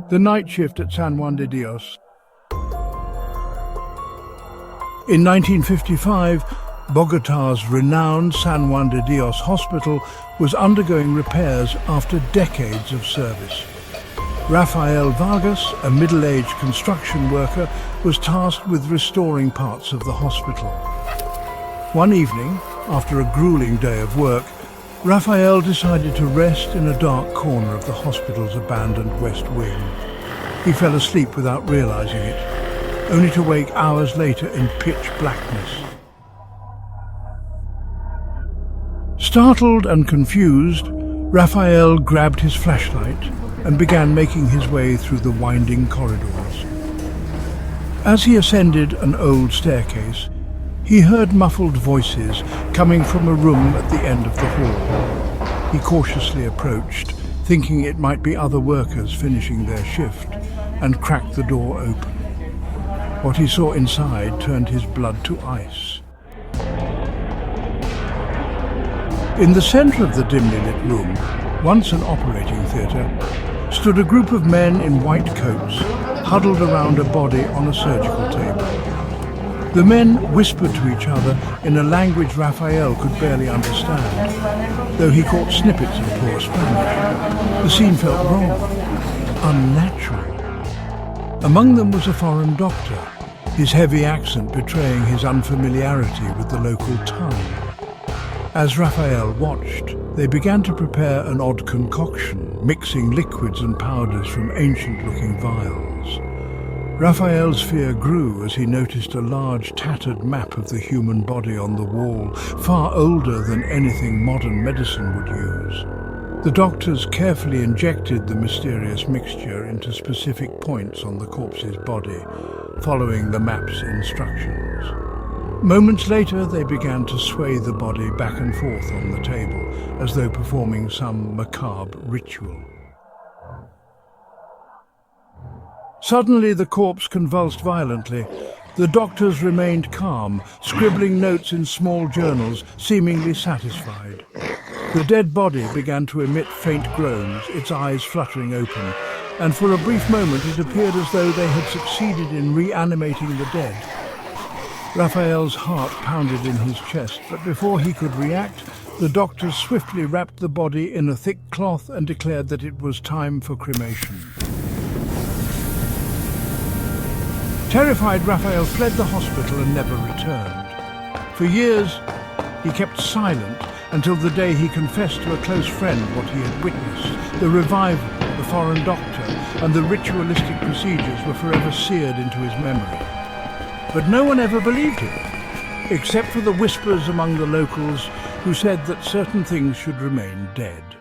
The night shift at San Juan de Dios. In 1955, Bogotá's renowned San Juan de Dios hospital was undergoing repairs after decades of service. Rafael Vargas, a middle-aged construction worker, was tasked with restoring parts of the hospital. One evening, after a grueling day of work, Rafael decided to rest in a dark corner of the hospital's abandoned west wing. He fell asleep without realizing it, only to wake hours later in pitch blackness. Startled and confused, Rafael grabbed his flashlight and began making his way through the winding corridors. As he ascended an old staircase, he heard muffled voices coming from a room at the end of the hall. He cautiously approached, thinking it might be other workers finishing their shift, and cracked the door open. What he saw inside turned his blood to ice. In the center of the dimly lit room, once an operating theater, stood a group of men in white coats, huddled around a body on a surgical table. The men whispered to each other in a language Rafael could barely understand, though he caught snippets of poor Spanish. The scene felt wrong, unnatural. Among them was a foreign doctor, his heavy accent betraying his unfamiliarity with the local tongue. As Rafael watched, they began to prepare an odd concoction, mixing liquids and powders from ancient-looking vials. Rafael's fear grew as he noticed a large, tattered map of the human body on the wall, far older than anything modern medicine would use. The doctors carefully injected the mysterious mixture into specific points on the corpse's body, following the map's instructions. Moments later, they began to sway the body back and forth on the table, as though performing some macabre ritual. Suddenly, the corpse convulsed violently. The doctors remained calm, scribbling notes in small journals, seemingly satisfied. The dead body began to emit faint groans, its eyes fluttering open, and for a brief moment it appeared as though they had succeeded in reanimating the dead. Rafael's heart pounded in his chest, but before he could react, the doctors swiftly wrapped the body in a thick cloth and declared that it was time for cremation. Terrified, Rafael fled the hospital and never returned. For years, he kept silent until the day he confessed to a close friend what he had witnessed. The revival, the foreign doctor, and the ritualistic procedures were forever seared into his memory. But no one ever believed him, except for the whispers among the locals who said that certain things should remain dead.